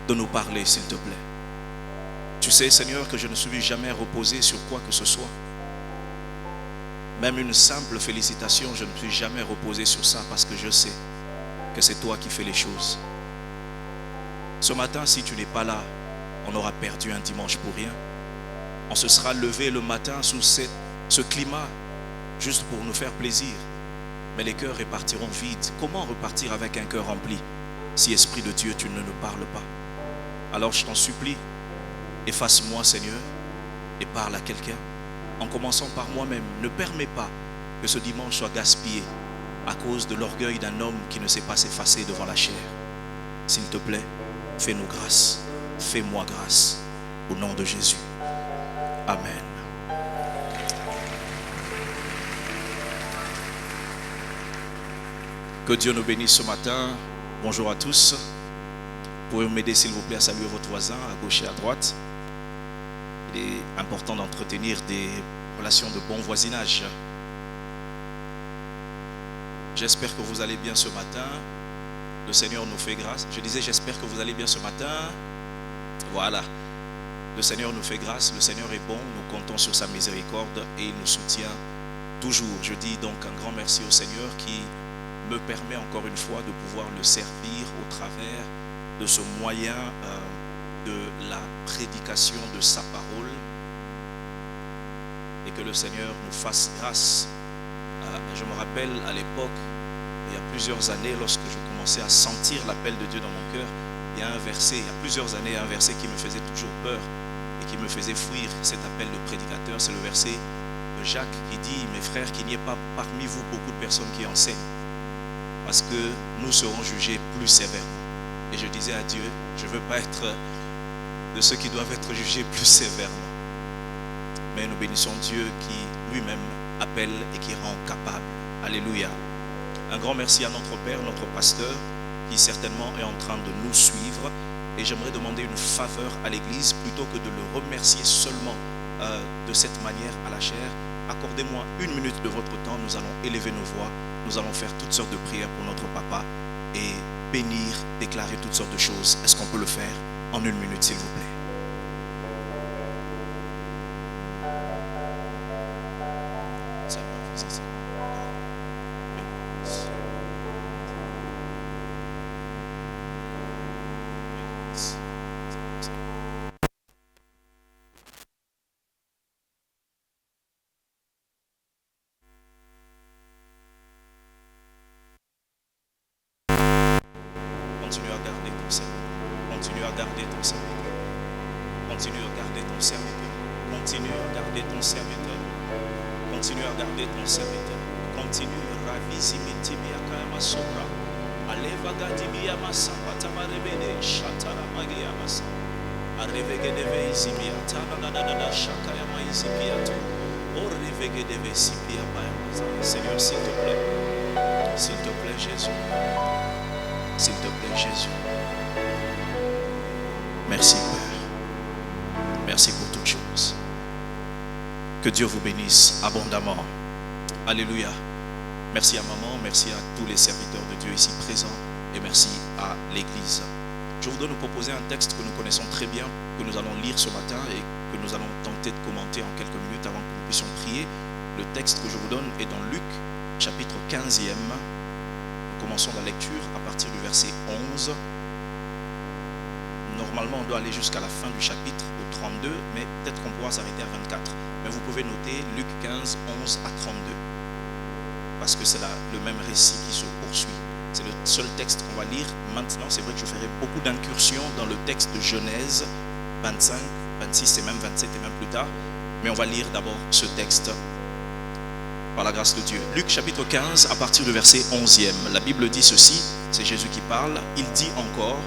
de nous parler, s'il te plaît. Tu sais, Seigneur, que je ne suis jamais reposé sur quoi que ce soit. Même une simple félicitation, je ne suis jamais reposé sur ça parce que je sais que c'est toi qui fais les choses. Ce matin, si tu n'es pas là, on aura perdu un dimanche pour rien. On se sera levé le matin sous ce climat juste pour nous faire plaisir. Mais les cœurs repartiront vides. Comment repartir avec un cœur rempli si, Esprit de Dieu, tu ne nous parles pas? Alors je t'en supplie, efface-moi, Seigneur, et parle à quelqu'un. En commençant par moi-même, ne permets pas que ce dimanche soit gaspillé à cause de l'orgueil d'un homme qui ne sait pas s'effacer devant la chair. S'il te plaît, fais-nous grâce, fais-moi grâce, au nom de Jésus. Amen. Que Dieu nous bénisse ce matin. Bonjour à tous. Pouvez-vous m'aider s'il vous plaît à saluer votre voisin à gauche et à droite? Il est important d'entretenir des relations de bon voisinage. J'espère que vous allez bien ce matin. Le Seigneur nous fait grâce. Je disais, j'espère que vous allez bien ce matin. Voilà. Le Seigneur nous fait grâce. Le Seigneur est bon. Nous comptons sur sa miséricorde et il nous soutient toujours. Je dis donc un grand merci au Seigneur qui me permet encore une fois de pouvoir le servir au travers de ce moyen de la prédication de sa parole, et que le Seigneur nous fasse grâce. Je me rappelle à l'époque, il y a plusieurs années, lorsque je commençais à sentir l'appel de Dieu dans mon cœur, il y a plusieurs années, un verset qui me faisait toujours peur et qui me faisait fuir cet appel de prédicateur. C'est le verset de Jacques qui dit: mes frères, qu'il n'y ait pas parmi vous beaucoup de personnes qui enseignent, parce que nous serons jugés plus sévèrement. Et je disais à Dieu, je ne veux pas être de ceux qui doivent être jugés plus sévèrement. Mais nous bénissons Dieu qui lui-même appelle et qui rend capable. Alléluia. Un grand merci à notre Père, notre pasteur, qui certainement est en train de nous suivre. Et j'aimerais demander une faveur à l'Église, plutôt que de le remercier seulement de cette manière à la chair. Accordez-moi 1 minute de votre temps, nous allons élever nos voix, nous allons faire toutes sortes de prières pour notre papa et bénir, déclarer toutes sortes de choses. Est-ce qu'on peut le faire en 1 minute, s'il vous plaît? Continue à garder ton serviteur. Continue à garder ton serviteur. Continue à garder ton serviteur. Continue à garder ton serviteur. Continue à garder ton serviteur. Continue. Ravisi mitimi akayama sobra. Aleva gadimi yamasa patabarebede shatara magi yamasa. Arevege deve izimi atana nadada shakayama izipiato. Orevege deve sipia bayamasa. Seigneur, s'il te plaît. S'il te plaît, Jésus. S'il te plaît, Jésus. Merci, Père. Merci pour toutes choses. Que Dieu vous bénisse abondamment. Alléluia. Merci à maman, merci à tous les serviteurs de Dieu ici présents et merci à l'Église. Je voudrais nous proposer un texte que nous connaissons très bien, que nous allons lire ce matin et que nous allons tenter de commenter en quelques minutes avant que nous puissions prier. Le texte que je vous donne est dans Luc, chapitre 15e. Commençons la lecture à partir du verset 11. Normalement, on doit aller jusqu'à la fin du chapitre, au 32, mais peut-être qu'on pourra s'arrêter à 24. Mais vous pouvez noter Luc 15, 11 à 32. Parce que c'est le même récit qui se poursuit. C'est le seul texte qu'on va lire. Maintenant, c'est vrai que je ferai beaucoup d'incursions dans le texte de Genèse 25, 26 et même 27 et même plus tard. Mais on va lire d'abord ce texte par la grâce de Dieu. Luc chapitre 15 à partir du verset 11e. La Bible dit ceci, c'est Jésus qui parle. Il dit encore: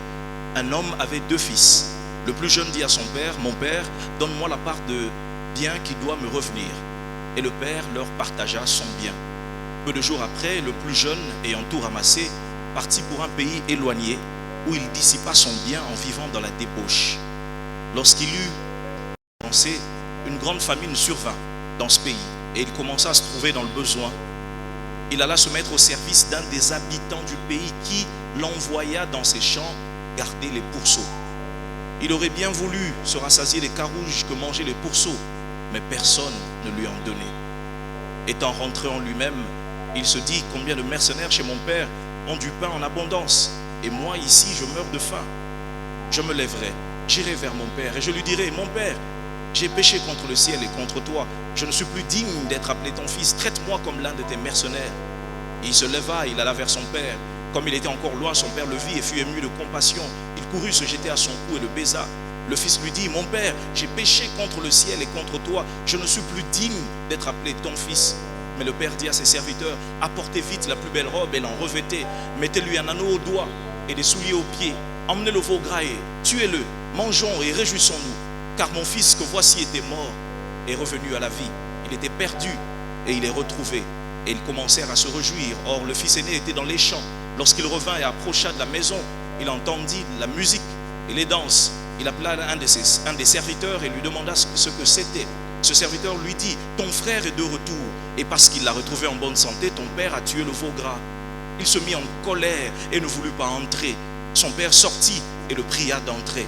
un homme avait 2 fils. Le plus jeune dit à son père: mon père, donne-moi la part de bien qui doit me revenir. Et le père leur partagea son bien. Peu de jours après, le plus jeune, ayant tout ramassé, partit pour un pays éloigné où il dissipa son bien en vivant dans la débauche. Lorsqu'il eut pensé, une grande famine survint dans ce pays et il commença à se trouver dans le besoin. Il alla se mettre au service d'un des habitants du pays qui l'envoya dans ses champs garder les pourceaux. Il aurait bien voulu se rassasier des carouges que mangeaient les pourceaux, mais personne ne lui en donnait. Étant rentré en lui-même, il se dit: combien de mercenaires chez mon père ont du pain en abondance, et moi ici je meurs de faim. Je me lèverai, j'irai vers mon père, et je lui dirai: mon père, j'ai péché contre le ciel et contre toi, je ne suis plus digne d'être appelé ton fils, traite-moi comme l'un de tes mercenaires. Et il se leva, il alla vers son père. Comme il était encore loin, son père le vit et fut ému de compassion. Il courut se jeter à son cou et le baisa. Le fils lui dit: mon père, j'ai péché contre le ciel et contre toi, je ne suis plus digne d'être appelé ton fils. Mais le père dit à ses serviteurs: apportez vite la plus belle robe et l'en revêtez, mettez-lui un anneau au doigt et des souliers aux pieds, emmenez le veau gras et tuez-le, mangeons et réjouissons-nous, car mon fils que voici était mort est revenu à la vie. Il était perdu et il est retrouvé. Et ils commencèrent à se réjouir. Or le fils aîné était dans les champs. Lorsqu'il revint et approcha de la maison, il entendit la musique et les danses. Il appela un des serviteurs et lui demanda ce que c'était. Ce serviteur lui dit: ton frère est de retour, et parce qu'il l'a retrouvé en bonne santé, ton père a tué le veau gras. Il se mit en colère et ne voulut pas entrer. Son père sortit et le pria d'entrer.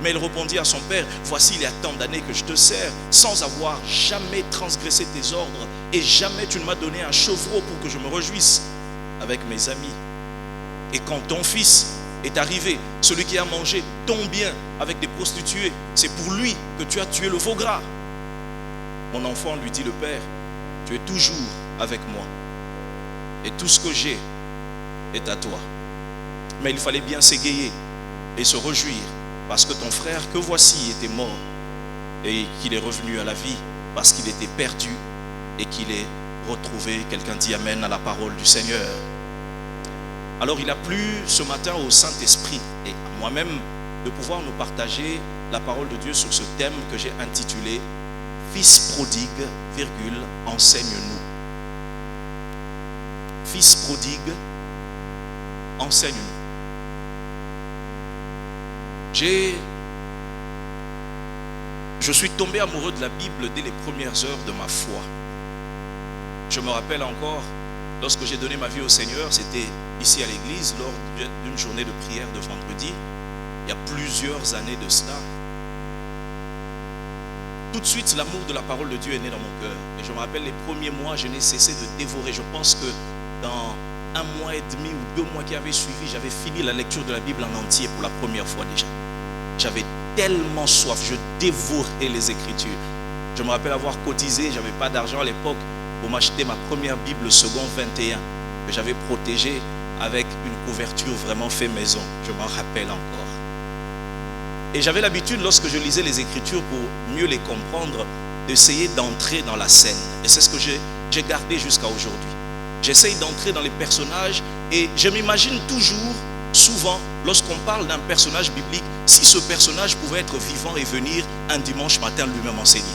Mais il répondit à son père: voici, il y a tant d'années que je te sers, sans avoir jamais transgressé tes ordres, et jamais tu ne m'as donné un chevreau pour que je me réjouisse avec mes amis. Et quand ton fils est arrivé, celui qui a mangé ton bien avec des prostituées, c'est pour lui que tu as tué le veau gras. Mon enfant, lui dit le père, tu es toujours avec moi, et tout ce que j'ai est à toi. Mais il fallait bien s'égayer et se réjouir, parce que ton frère que voici était mort et qu'il est revenu à la vie, parce qu'il était perdu et qu'il est retrouvé. Quelqu'un dit amen à la parole du Seigneur. Alors il a plu ce matin au Saint-Esprit et à moi-même de pouvoir nous partager la parole de Dieu sur ce thème que j'ai intitulé « Fils prodigue, virgule, enseigne-nous ». Fils prodigue, enseigne-nous. Je suis tombé amoureux de la Bible dès les premières heures de ma foi. Je me rappelle encore, lorsque j'ai donné ma vie au Seigneur, c'était ici à l'église, lors d'une journée de prière de vendredi, il y a plusieurs années de cela. Tout de suite, l'amour de la parole de Dieu est né dans mon cœur. Et je me rappelle les premiers mois, je n'ai cessé de dévorer. Je pense que dans un mois et demi ou 2 mois qui avaient suivi, j'avais fini la lecture de la Bible en entier pour la première fois déjà. J'avais tellement soif, je dévorais les Écritures. Je me rappelle avoir cotisé, je n'avais pas d'argent à l'époque pour m'acheter ma première Bible seconde 21 que j'avais protégée avec une couverture vraiment fait maison. Je m'en rappelle encore. Et j'avais l'habitude, lorsque je lisais les Écritures pour mieux les comprendre, d'essayer d'entrer dans la scène. Et c'est ce que j'ai gardé jusqu'à aujourd'hui. J'essaye d'entrer dans les personnages et je m'imagine toujours, souvent, lorsqu'on parle d'un personnage biblique, si ce personnage pouvait être vivant et venir un dimanche matin lui-même enseigner.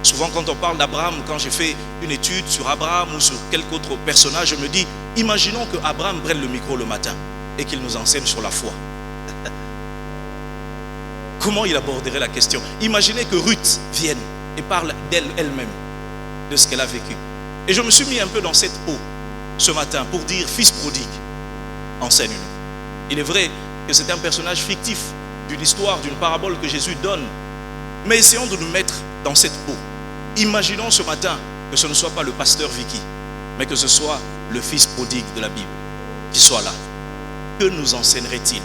Souvent quand on parle d'Abraham, quand j'ai fait une étude sur Abraham ou sur quelque autre personnage, je me dis, imaginons que Abraham prenne le micro le matin et qu'il nous enseigne sur la foi. Comment il aborderait la question? Imaginez que Ruth vienne et parle d'elle-même, de ce qu'elle a vécu. Et je me suis mis un peu dans cette peau ce matin pour dire, fils prodigue, enseigne-nous. Il est vrai que c'est un personnage fictif d'une histoire, d'une parabole que Jésus donne. Mais essayons de nous mettre dans cette peau. Imaginons ce matin que ce ne soit pas le pasteur Vicky, mais que ce soit le fils prodigue de la Bible qui soit là. Que nous enseignerait-il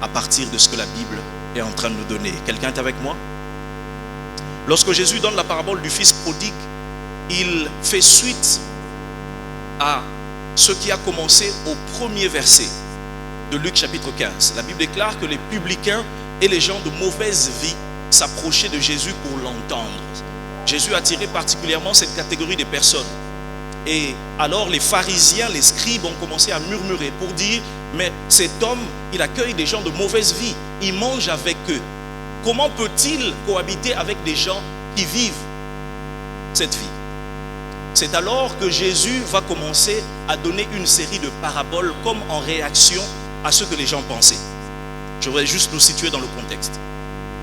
à partir de ce que la Bible est en train de nous donner? Quelqu'un est avec moi? Lorsque Jésus donne la parabole du fils prodigue, il fait suite à ce qui a commencé au premier verset de Luc chapitre 15. La Bible déclare que les publicains et les gens de mauvaise vie s'approchaient de Jésus pour l'entendre. Jésus attirait particulièrement cette catégorie de personnes. Et alors les pharisiens, les scribes ont commencé à murmurer pour dire, mais cet homme, il accueille des gens de mauvaise vie, il mange avec eux. Comment peut-il cohabiter avec des gens qui vivent cette vie? C'est alors que Jésus va commencer à donner une série de paraboles comme en réaction à ce que les gens pensaient. Je voudrais juste nous situer dans le contexte.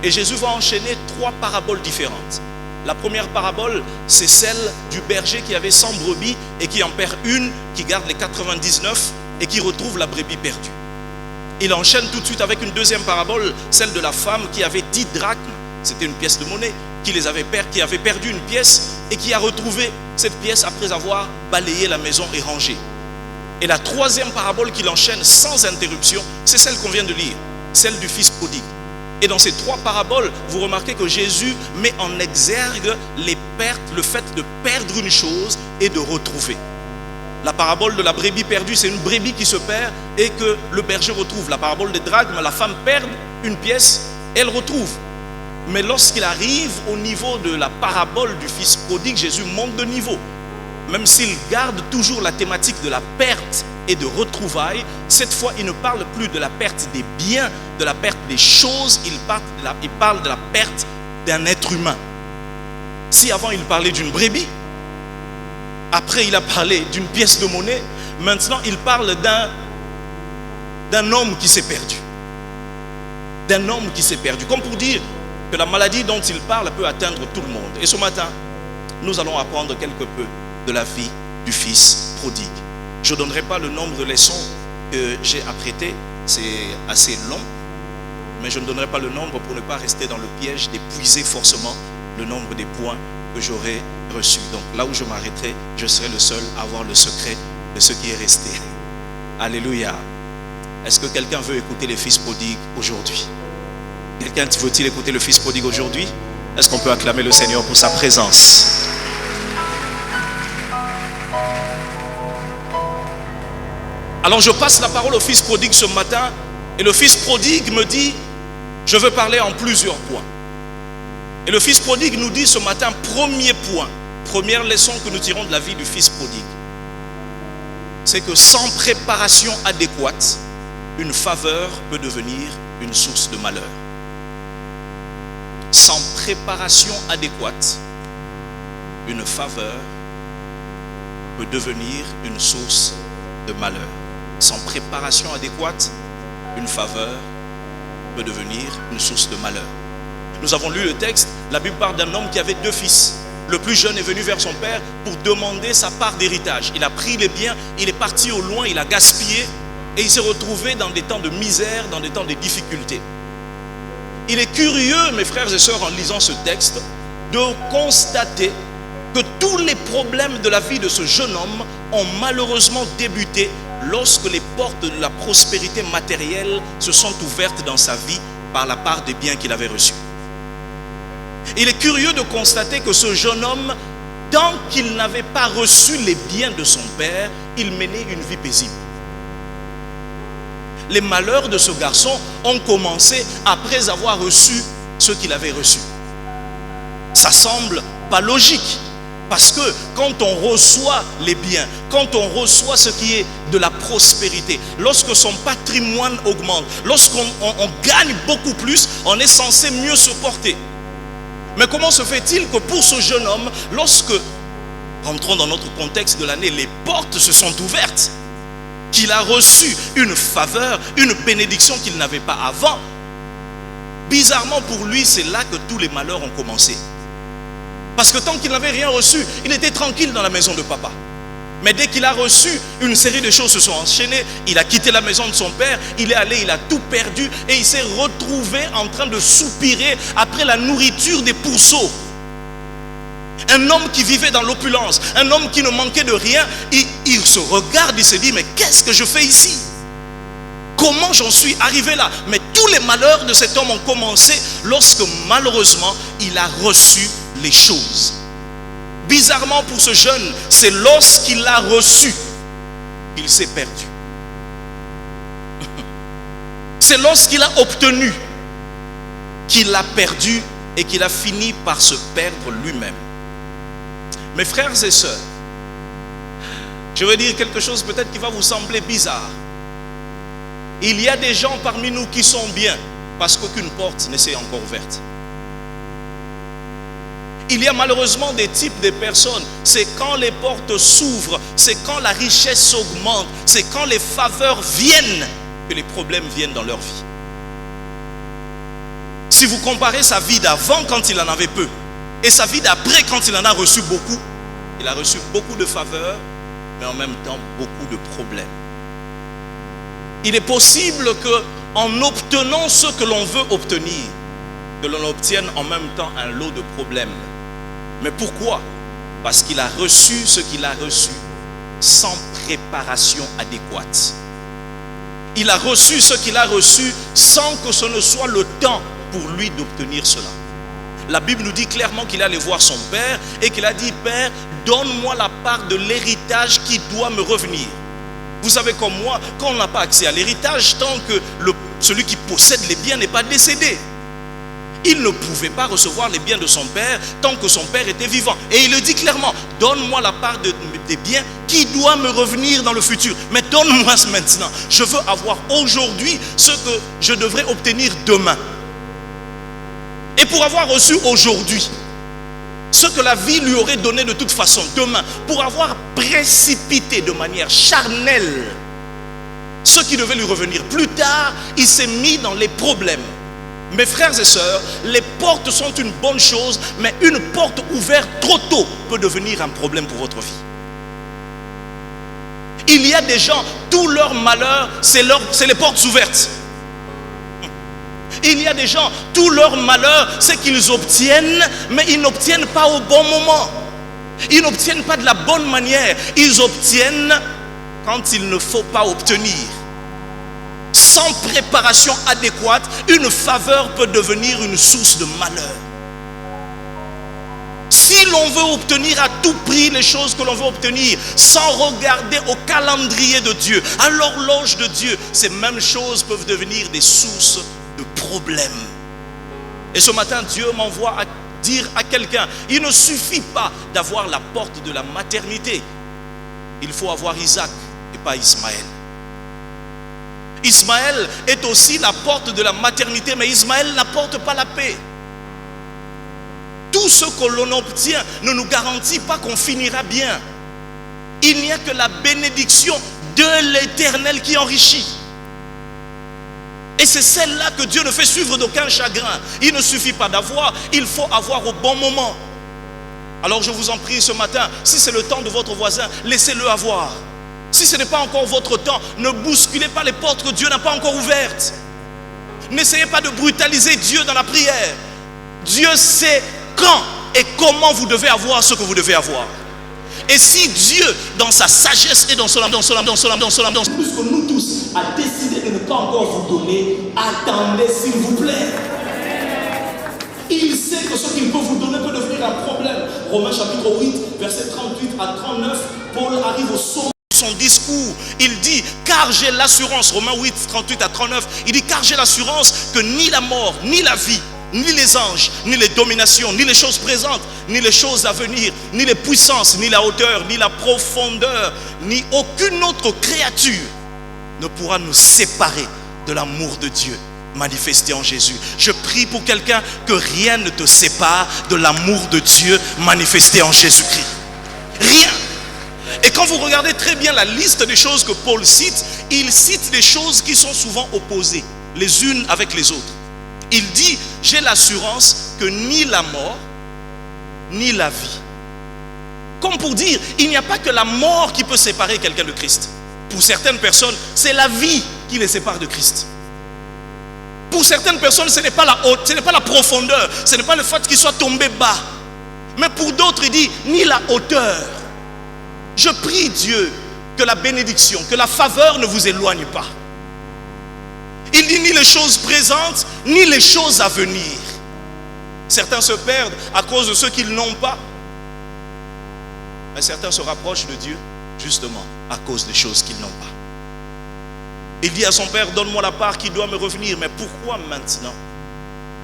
Et Jésus va enchaîner 3 paraboles différentes. La première parabole, c'est celle du berger qui avait 100 brebis et qui en perd une, qui garde les 99 et qui retrouve la brebis perdue. il enchaîne tout de suite avec une deuxième parabole, celle de la femme qui avait 10 drachmes, c'était une pièce de monnaie, qui avait perdu une pièce et qui a retrouvé cette pièce après avoir balayé la maison et rangé. Et la troisième parabole qu'il enchaîne sans interruption, c'est celle qu'on vient de lire, celle du fils prodigue. Et dans ces trois paraboles, vous remarquez que Jésus met en exergue les pertes, le fait de perdre une chose et de retrouver. La parabole de la brebis perdue, c'est une brebis qui se perd et que le berger retrouve. La parabole des drachmes, la femme perd une pièce, elle retrouve. Mais lorsqu'il arrive au niveau de la parabole du fils prodigue, Jésus monte de niveau. Même s'il garde toujours la thématique de la perte et de retrouvailles, cette fois il ne parle plus de la perte des biens, de la perte des choses, il parle de la perte d'un être humain. Si avant il parlait d'une brebis, après il a parlé d'une pièce de monnaie, maintenant il parle d'un homme qui s'est perdu. D'un homme qui s'est perdu. Comme pour dire que la maladie dont il parle peut atteindre tout le monde. Et ce matin, nous allons apprendre quelque peu de la vie du fils prodigue. Je ne donnerai pas le nombre de leçons que j'ai apprêtées, c'est assez long, mais je ne donnerai pas le nombre pour ne pas rester dans le piège d'épuiser forcément le nombre des points que j'aurai reçus. Donc là où je m'arrêterai, je serai le seul à avoir le secret de ce qui est resté. Alléluia. Est-ce que quelqu'un veut écouter les fils prodigues aujourd'hui? Quelqu'un veut-il écouter le fils prodigue aujourd'hui? Est-ce qu'on peut acclamer le Seigneur pour sa présence? Alors je passe la parole au fils prodigue ce matin et le fils prodigue me dit, je veux parler en plusieurs points. Et le fils prodigue nous dit ce matin, premier point, première leçon que nous tirons de la vie du fils prodigue, c'est que sans préparation adéquate, une faveur peut devenir une source de malheur. Sans préparation adéquate, une faveur peut devenir une source de malheur. Sans préparation adéquate, une faveur peut devenir une source de malheur. Nous avons lu le texte, la Bible parle d'un homme qui avait 2 fils. Le plus jeune est venu vers son père pour demander sa part d'héritage. Il a pris les biens, il est parti au loin, il a gaspillé et il s'est retrouvé dans des temps de misère, dans des temps de difficulté. Il est curieux, mes frères et sœurs, en lisant ce texte, de constater que tous les problèmes de la vie de ce jeune homme ont malheureusement débuté lorsque les portes de la prospérité matérielle se sont ouvertes dans sa vie par la part des biens qu'il avait reçus. Il est curieux de constater que ce jeune homme, tant qu'il n'avait pas reçu les biens de son père, il menait une vie paisible. Les malheurs de ce garçon ont commencé après avoir reçu ce qu'il avait reçu. Ça semble pas logique. Parce que quand on reçoit les biens, quand on reçoit ce qui est de la prospérité, lorsque son patrimoine augmente, lorsqu'on gagne beaucoup plus, on est censé mieux se porter. Mais comment se fait-il que pour ce jeune homme, lorsque, rentrons dans notre contexte de l'année, les portes se sont ouvertes, qu'il a reçu une faveur, une bénédiction qu'il n'avait pas avant, bizarrement pour lui, c'est là que tous les malheurs ont commencé. Parce que tant qu'il n'avait rien reçu, il était tranquille dans la maison de papa. Mais dès qu'il a reçu, une série de choses se sont enchaînées. Il a quitté la maison de son père, il est allé, il a tout perdu et il s'est retrouvé en train de soupirer après la nourriture des pourceaux. Un homme qui vivait dans l'opulence, un homme qui ne manquait de rien, il se regarde, il se dit, mais qu'est-ce que je fais ici? Comment j'en suis arrivé là? Mais tous les malheurs de cet homme ont commencé lorsque malheureusement il a reçu les choses. Bizarrement pour ce jeune, c'est lorsqu'il a reçu qu'il s'est perdu. C'est lorsqu'il a obtenu qu'il a perdu et qu'il a fini par se perdre lui-même. Mes frères et sœurs, je vais dire quelque chose peut-être qui va vous sembler bizarre. Il y a des gens parmi nous qui sont bien parce qu'aucune porte ne s'est encore ouverte. Il y a malheureusement des types de personnes, c'est quand les portes s'ouvrent, c'est quand la richesse augmente, c'est quand les faveurs viennent que les problèmes viennent dans leur vie. Si vous comparez sa vie d'avant quand il en avait peu et sa vie d'après quand il en a reçu beaucoup, il a reçu beaucoup de faveurs mais en même temps beaucoup de problèmes. Il est possible qu'en obtenant ce que l'on veut obtenir, que l'on obtienne en même temps un lot de problèmes. Mais pourquoi? Parce qu'il a reçu ce qu'il a reçu sans préparation adéquate. Il a reçu ce qu'il a reçu sans que ce ne soit le temps pour lui d'obtenir cela. La Bible nous dit clairement qu'il allait voir son père et qu'il a dit: Père, donne-moi la part de l'héritage qui doit me revenir. Vous savez comme moi, quand on n'a pas accès à l'héritage, tant que celui qui possède les biens n'est pas décédé, il ne pouvait pas recevoir les biens de son père tant que son père était vivant. Et il le dit clairement: donne-moi la part des biens qui doit me revenir dans le futur. Mais donne-moi maintenant. Je veux avoir aujourd'hui ce que je devrais obtenir demain. Et pour avoir reçu aujourd'hui ce que la vie lui aurait donné de toute façon demain, pour avoir précipité de manière charnelle ce qui devait lui revenir plus tard, il s'est mis dans les problèmes. Mes frères et sœurs, les portes sont une bonne chose, mais une porte ouverte trop tôt peut devenir un problème pour votre vie. Il y a des gens, tout leur malheur, c'est les portes ouvertes. Il y a des gens, tout leur malheur, c'est qu'ils obtiennent, mais ils n'obtiennent pas au bon moment. Ils n'obtiennent pas de la bonne manière. Ils obtiennent quand il ne faut pas obtenir. Sans préparation adéquate, une faveur peut devenir une source de malheur. Si l'on veut obtenir à tout prix les choses que l'on veut obtenir, sans regarder au calendrier de Dieu, à l'horloge de Dieu, ces mêmes choses peuvent devenir des sources de problèmes. Et ce matin, Dieu m'envoie à dire à quelqu'un: il ne suffit pas d'avoir la porte de la maternité. Il faut avoir Isaac et pas Ismaël. Ismaël est aussi la porte de la maternité, mais Ismaël n'apporte pas la paix. Tout ce que l'on obtient ne nous garantit pas qu'on finira bien. Il n'y a que la bénédiction de l'Éternel qui enrichit. Et c'est celle-là que Dieu ne fait suivre d'aucun chagrin. Il ne suffit pas d'avoir, il faut avoir au bon moment. Alors je vous en prie ce matin, si c'est le temps de votre voisin, laissez-le avoir. Si ce n'est pas encore votre temps, ne bousculez pas les portes que Dieu n'a pas encore ouvertes. N'essayez pas de brutaliser Dieu dans la prière. Dieu sait quand et comment vous devez avoir ce que vous devez avoir. Et si Dieu, dans sa sagesse et dans son plus que nous tous, a décidé de ne pas encore vous donner, attendez s'il vous plaît. Il sait que ce qu'il peut vous donner peut devenir un problème. Romains chapitre 8, versets 38 à 39, Paul arrive au sommet de son discours. Il dit: car j'ai l'assurance, Romains 8, 38 à 39, il dit: car j'ai l'assurance que ni la mort, ni la vie, ni les anges, ni les dominations, ni les choses présentes, ni les choses à venir, ni les puissances, ni la hauteur, ni la profondeur, ni aucune autre créature ne pourra nous séparer de l'amour de Dieu manifesté en Jésus. Je prie pour quelqu'un que rien ne te sépare de l'amour de Dieu manifesté en Jésus-Christ. Rien. Et quand vous regardez très bien la liste des choses que Paul cite, il cite des choses qui sont souvent opposées les unes avec les autres. Il dit: j'ai l'assurance que ni la mort, ni la vie. Comme pour dire, il n'y a pas que la mort qui peut séparer quelqu'un de Christ. Pour certaines personnes, c'est la vie qui les sépare de Christ. Pour certaines personnes, ce n'est pas la haute, ce n'est pas la profondeur, ce n'est pas le fait qu'ils soient tombés bas. Mais pour d'autres, il dit, ni la hauteur. Je prie Dieu que la bénédiction, que la faveur ne vous éloigne pas. Il dit ni les choses présentes, ni les choses à venir. Certains se perdent à cause de ce qu'ils n'ont pas. Mais certains se rapprochent de Dieu justement à cause des choses qu'ils n'ont pas. Il dit à son père: donne-moi la part qui doit me revenir. Mais pourquoi maintenant?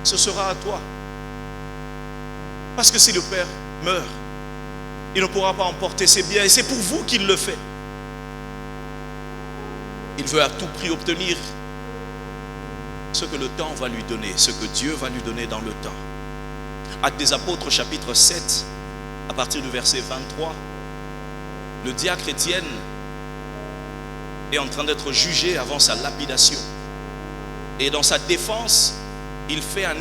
Ce sera à toi. Parce que si le père meurt, il ne pourra pas emporter ses biens. Et c'est pour vous qu'il le fait. Il veut à tout prix obtenir ce que le temps va lui donner, ce que Dieu va lui donner dans le temps. Actes des Apôtres chapitre 7, à partir du verset 23, le diacre Étienne est en train d'être jugé avant sa lapidation. Et dans sa défense, il fait un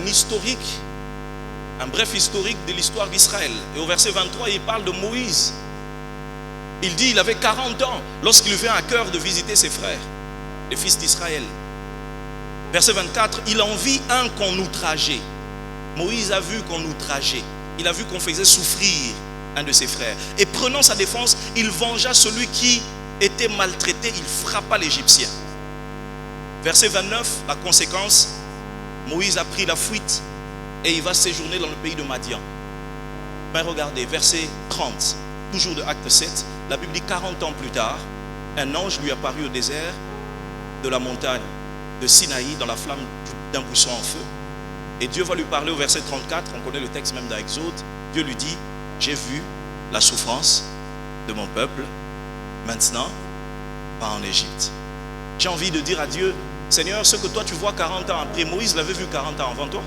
bref historique de l'histoire d'Israël. Et au verset 23, il parle de Moïse. Il dit il avait 40 ans lorsqu'il lui vint à cœur de visiter ses frères. les fils d'Israël. Verset 24, il en vit un qu'on outrageait. Moïse a vu qu'on outrageait. Il a vu qu'on faisait souffrir un de ses frères. Et prenant sa défense, il vengea celui qui était maltraité. Il frappa l'Égyptien. Verset 29, la conséquence, Moïse a pris la fuite et il va séjourner dans le pays de Madian. Mais regardez, verset 30, toujours de Acte 7, la Bible dit 40 ans plus tard, un ange lui apparut au désert de la montagne de Sinaï dans la flamme d'un buisson en feu. Et Dieu va lui parler au verset 34, on connaît le texte même dans Exode. Dieu lui dit, j'ai vu la souffrance de mon peuple, maintenant, pas en Égypte. J'ai envie de dire à Dieu, Seigneur, ce que toi tu vois 40 ans après, Moïse l'avait vu 40 ans avant toi.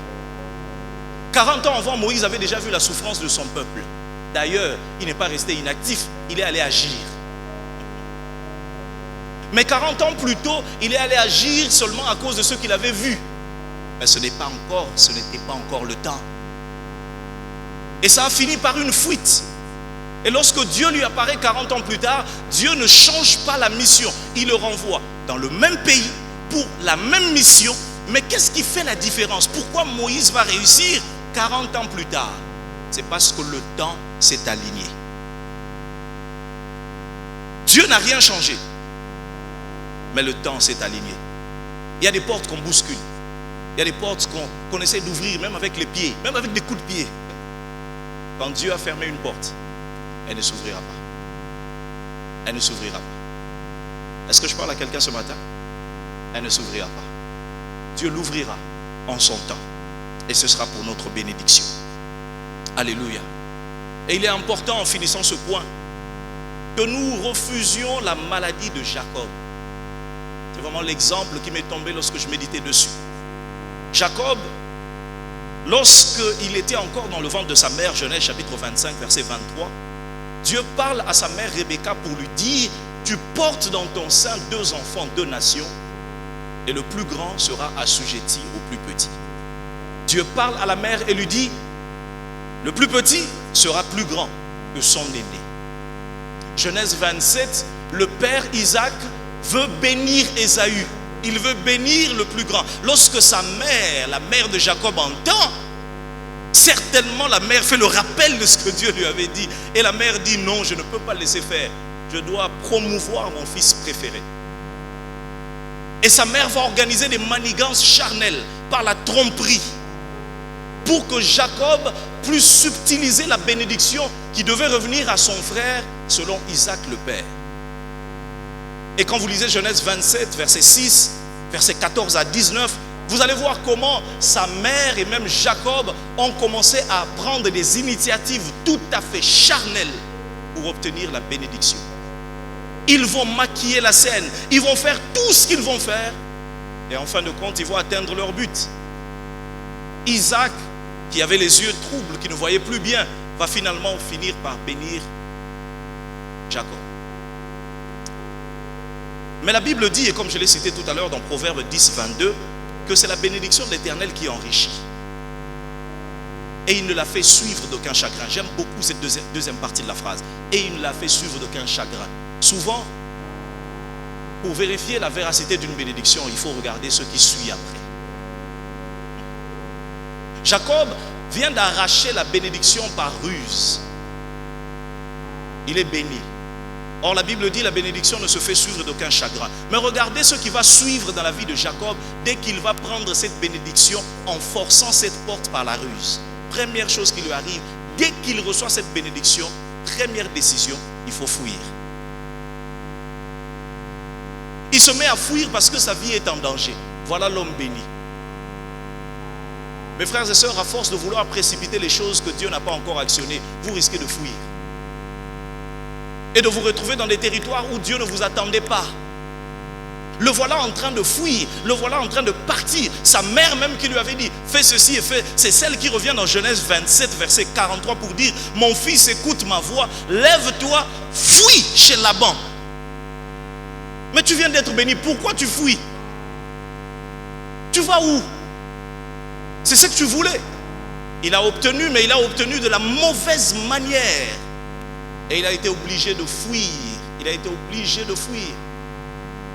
40 ans avant, Moïse avait déjà vu la souffrance de son peuple. D'ailleurs, il n'est pas resté inactif, il est allé agir. Mais 40 ans plus tôt, il est allé agir seulement à cause de ce qu'il avait vu. Mais ce n'était pas encore le temps. Et ça a fini par une fuite. Et lorsque Dieu lui apparaît 40 ans plus tard, Dieu ne change pas la mission. Il le renvoie dans le même pays pour la même mission. Mais qu'est-ce qui fait la différence? Pourquoi Moïse va réussir 40 ans plus tard? C'est parce que le temps s'est aligné. Dieu n'a rien changé. Mais le temps s'est aligné. Il y a des portes qu'on bouscule. Il y a des portes qu'on essaie d'ouvrir, même avec les pieds, même avec des coups de pied. Quand Dieu a fermé une porte, elle ne s'ouvrira pas. Elle ne s'ouvrira pas. Est-ce que je parle à quelqu'un ce matin? Elle ne s'ouvrira pas. Dieu l'ouvrira en son temps. Et ce sera pour notre bénédiction. Alléluia. Et il est important, en finissant ce point, que nous refusions la maladie de Jacob. C'est vraiment l'exemple qui m'est tombé lorsque je méditais dessus. Jacob, lorsqu'il était encore dans le ventre de sa mère, Genèse chapitre 25, verset 23, Dieu parle à sa mère Rebecca pour lui dire, tu portes dans ton sein 2 enfants, 2 nations, et le plus grand sera assujetti au plus petit. Dieu parle à la mère et lui dit, le plus petit sera plus grand que son aîné. Genèse 27, le père Isaac veut bénir Ésaü. Il veut bénir le plus grand. Lorsque sa mère, la mère de Jacob, entend, certainement la mère fait le rappel de ce que Dieu lui avait dit. Et la mère dit non, je ne peux pas laisser faire. Je dois promouvoir mon fils préféré. Et sa mère va organiser des manigances charnelles par la tromperie pour que Jacob puisse subtiliser la bénédiction qui devait revenir à son frère selon Isaac le père. Et quand vous lisez Genèse 27, verset 6, verset 14 à 19, vous allez voir comment sa mère et même Jacob ont commencé à prendre des initiatives tout à fait charnelles pour obtenir la bénédiction. Ils vont maquiller la scène, ils vont faire tout ce qu'ils vont faire et en fin de compte, ils vont atteindre leur but. Isaac, qui avait les yeux troubles, qui ne voyait plus bien, va finalement finir par bénir Jacob. Mais la Bible dit, et comme je l'ai cité tout à l'heure dans Proverbe 10, 22, que c'est la bénédiction de l'Éternel qui enrichit. Et il ne l'a fait suivre d'aucun chagrin. J'aime beaucoup cette deuxième partie de la phrase. Et il ne l'a fait suivre d'aucun chagrin. Souvent, pour vérifier la véracité d'une bénédiction, il faut regarder ce qui suit après. Jacob vient d'arracher la bénédiction par ruse. Il est béni. Or la Bible dit la bénédiction ne se fait suivre d'aucun chagrin. Mais regardez ce qui va suivre dans la vie de Jacob dès qu'il va prendre cette bénédiction en forçant cette porte par la ruse. Première chose qui lui arrive, dès qu'il reçoit cette bénédiction, première décision, il faut fuir. Il se met à fuir parce que sa vie est en danger. Voilà l'homme béni. Mes frères et sœurs, à force de vouloir précipiter les choses que Dieu n'a pas encore actionnées, vous risquez de fuir. Et de vous retrouver dans des territoires où Dieu ne vous attendait pas. Le voilà en train de fuir, le voilà en train de partir. Sa mère même qui lui avait dit, fais ceci et fais. C'est celle qui revient dans Genèse 27, verset 43 pour dire, mon fils, écoute ma voix, lève-toi, fuis chez Laban. Mais tu viens d'être béni, pourquoi tu fuis? Tu vas où? C'est ce que tu voulais. Il a obtenu, mais il a obtenu de la mauvaise manière. Et il a été obligé de fuir. Il a été obligé de fuir.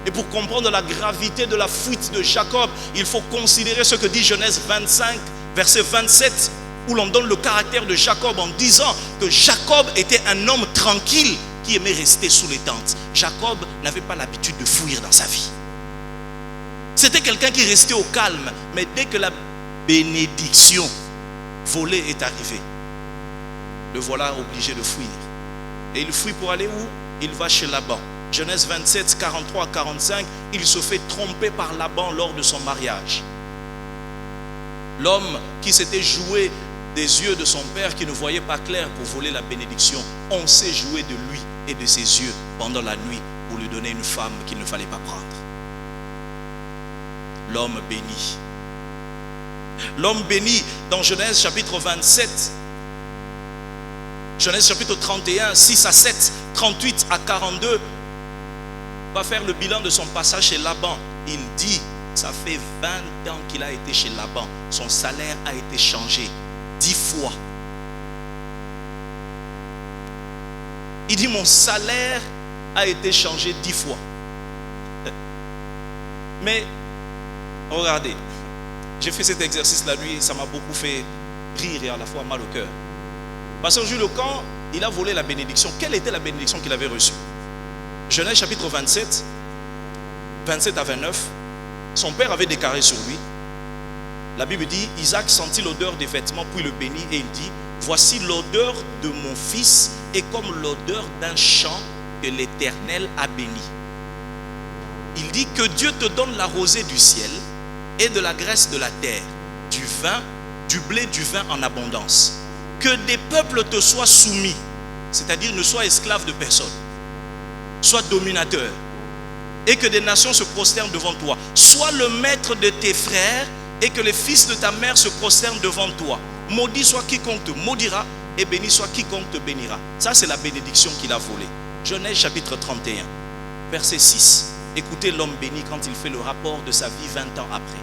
Et pour comprendre la gravité de la fuite de Jacob, il faut considérer ce que dit Genèse 25, verset 27, où l'on donne le caractère de Jacob en disant que Jacob était un homme tranquille qui aimait rester sous les tentes. Jacob n'avait pas l'habitude de fuir dans sa vie. C'était quelqu'un qui restait au calme, mais dès que la bénédiction volée est arrivée, le voilà obligé de fuir. Et il fuit pour aller où? Il va chez Laban. Genèse 27, 43 à 45, il se fait tromper par Laban lors de son mariage. L'homme qui s'était joué des yeux de son père, qui ne voyait pas clair pour voler la bénédiction, on s'est joué de lui et de ses yeux pendant la nuit pour lui donner une femme qu'il ne fallait pas prendre. L'homme béni. L'homme béni dans Genèse chapitre 27, Genèse chapitre 31, 6 à 7, 38 à 42, va faire le bilan de son passage chez Laban. Il dit, ça fait 20 ans qu'il a été chez Laban. Son salaire a été changé 10 fois. Il dit, mon salaire a été changé 10 fois. Mais, regardez, j'ai fait cet exercice la nuit et ça m'a beaucoup fait rire et à la fois mal au cœur. Parce qu'un jour, le camp, il a volé la bénédiction. Quelle était la bénédiction qu'il avait reçue? Genèse chapitre 27, 27 à 29, son père avait déclaré sur lui. La Bible dit, Isaac sentit l'odeur des vêtements, puis le bénit, et il dit, voici l'odeur de mon fils est comme l'odeur d'un champ que l'Éternel a béni. Il dit que Dieu te donne la rosée du ciel et de la graisse de la terre, du vin, du blé, du vin en abondance. Que des peuples te soient soumis, c'est-à-dire ne soient esclaves de personne, sois dominateur, et que des nations se prosternent devant toi. Sois le maître de tes frères, et que les fils de ta mère se prosternent devant toi. Maudit soit quiconque te maudira, et béni soit quiconque te bénira. Ça, c'est la bénédiction qu'il a volée. Genèse chapitre 31, verset 6. Écoutez l'homme béni quand il fait le rapport de sa vie 20 ans après.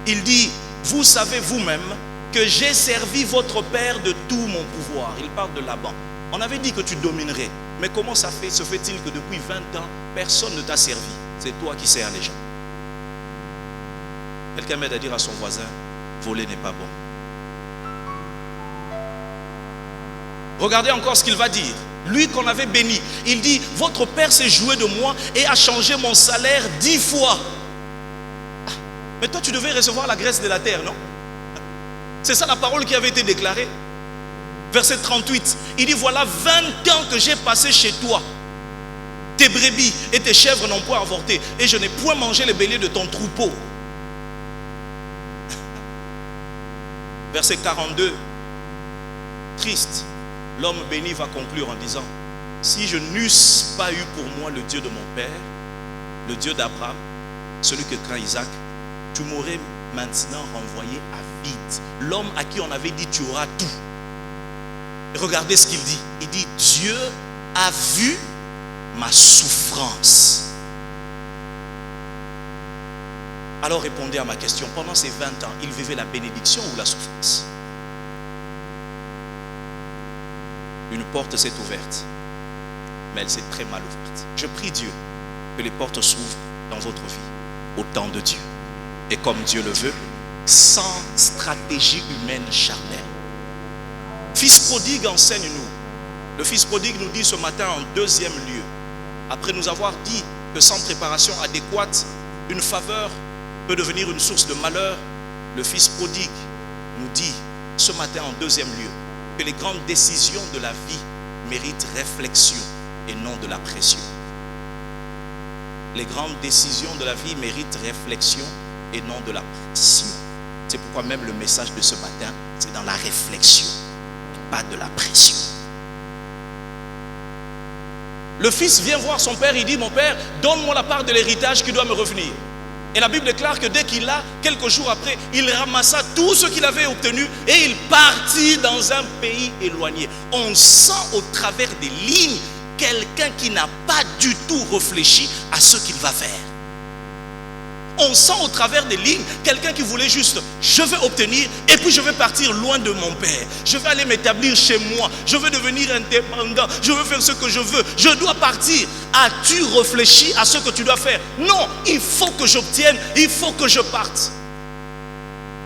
Il dit, vous savez vous-même que j'ai servi votre père de tout mon pouvoir. Il parle de Laban. On avait dit que tu dominerais. Mais comment se fait-il que depuis 20 ans, personne ne t'a servi? C'est toi qui sers les gens. Quelqu'un m'aide à dire à son voisin, voler n'est pas bon. Regardez encore ce qu'il va dire. Lui qu'on avait béni, il dit, votre père s'est joué de moi et a changé mon salaire 10 fois. Mais toi tu devais recevoir la graisse de la terre, non? C'est ça la parole qui avait été déclarée. Verset 38, il dit, voilà 20 ans que j'ai passé chez toi. Tes brebis et tes chèvres n'ont point avorté, et je n'ai point mangé les béliers de ton troupeau. Verset 42, triste, l'homme béni va conclure en disant, si je n'eusse pas eu pour moi le Dieu de mon père, le Dieu d'Abraham, celui que craint Isaac, tu m'aurais maintenant renvoyé à vide. L'homme à qui on avait dit tu auras tout. Regardez ce qu'il dit. Il dit, Dieu a vu ma souffrance. Alors répondez à ma question. Pendant ces 20 ans, il vivait la bénédiction ou la souffrance? Une porte s'est ouverte, mais elle s'est très mal ouverte. Je prie Dieu que les portes s'ouvrent dans votre vie au temps de Dieu. Et comme Dieu le veut, sans stratégie humaine charnelle. Fils prodigue enseigne-nous. Le fils prodigue nous dit ce matin en deuxième lieu, après nous avoir dit que sans préparation adéquate, une faveur peut devenir une source de malheur, le fils prodigue nous dit ce matin en deuxième lieu que les grandes décisions de la vie méritent réflexion et non de la pression. Les grandes décisions de la vie méritent réflexion et non de la pression. C'est pourquoi même le message de ce matin, c'est dans la réflexion, et pas de la pression. Le fils vient voir son père, il dit, mon père, donne-moi la part de l'héritage qui doit me revenir. Et la Bible déclare que dès qu'il l'a, quelques jours après, il ramassa tout ce qu'il avait obtenu et il partit dans un pays éloigné. On sent au travers des lignes quelqu'un qui n'a pas du tout réfléchi à ce qu'il va faire. On sent au travers des lignes quelqu'un qui voulait juste, je vais obtenir et puis je vais partir loin de mon père. Je vais aller m'établir chez moi. Je veux devenir indépendant. Je veux faire ce que je veux. Je dois partir. As-tu réfléchi à ce que tu dois faire? Non, il faut que j'obtienne, il faut que je parte.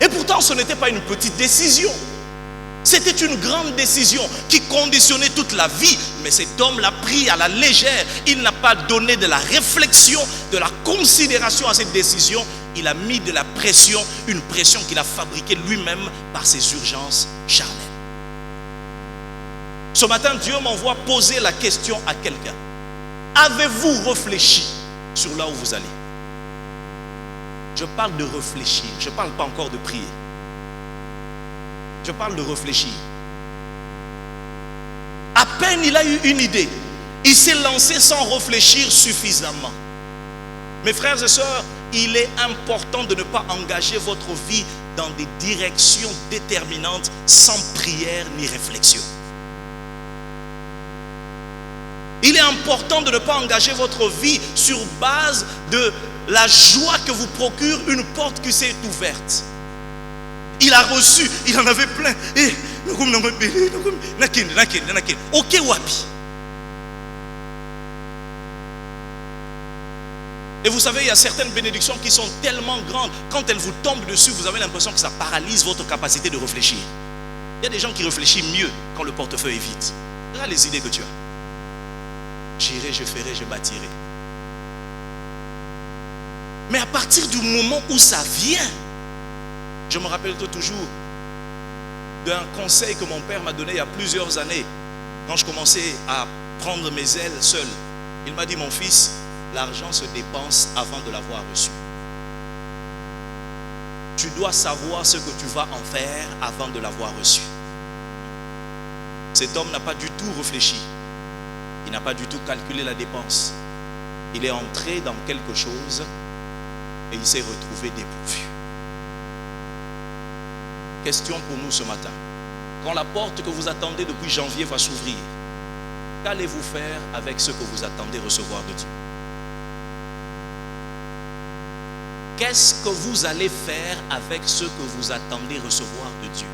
Et pourtant, ce n'était pas une petite décision. C'était une grande décision qui conditionnait toute la vie. Mais cet homme l'a pris à la légère. Il n'a pas donné de la réflexion, de la considération à cette décision. Il a mis de la pression, une pression qu'il a fabriquée lui-même par ses urgences charnelles. Ce matin, Dieu m'envoie poser la question à quelqu'un. Avez-vous réfléchi sur là où vous allez? Je parle de réfléchir. Je ne parle pas encore de prier. Je parle de réfléchir. À peine il a eu une idée, il s'est lancé sans réfléchir suffisamment. Mes frères et sœurs, il est important de ne pas engager votre vie dans des directions déterminantes sans prière ni réflexion. Il est important de ne pas engager votre vie sur base de la joie que vous procure une porte qui s'est ouverte. Il a reçu, il en avait plein. Ok, wapi. Et vous savez, il y a certaines bénédictions qui sont tellement grandes, quand elles vous tombent dessus, vous avez l'impression que ça paralyse votre capacité de réfléchir. Il y a des gens qui réfléchissent mieux quand le portefeuille est vide. Là, les idées que tu as. J'irai, je ferai, je bâtirai. Mais à partir du moment où ça vient, je me rappelle toujours d'un conseil que mon père m'a donné il y a plusieurs années, quand je commençais à prendre mes ailes seul. Il m'a dit, mon fils, l'argent se dépense avant de l'avoir reçu. Tu dois savoir ce que tu vas en faire avant de l'avoir reçu. Cet homme n'a pas du tout réfléchi. Il n'a pas du tout calculé la dépense. Il est entré dans quelque chose et il s'est retrouvé dépourvu. Question pour nous ce matin. Quand la porte que vous attendez depuis janvier va s'ouvrir, qu'allez-vous faire avec ce que vous attendez recevoir de Dieu? Qu'est-ce que vous allez faire avec ce que vous attendez recevoir de Dieu?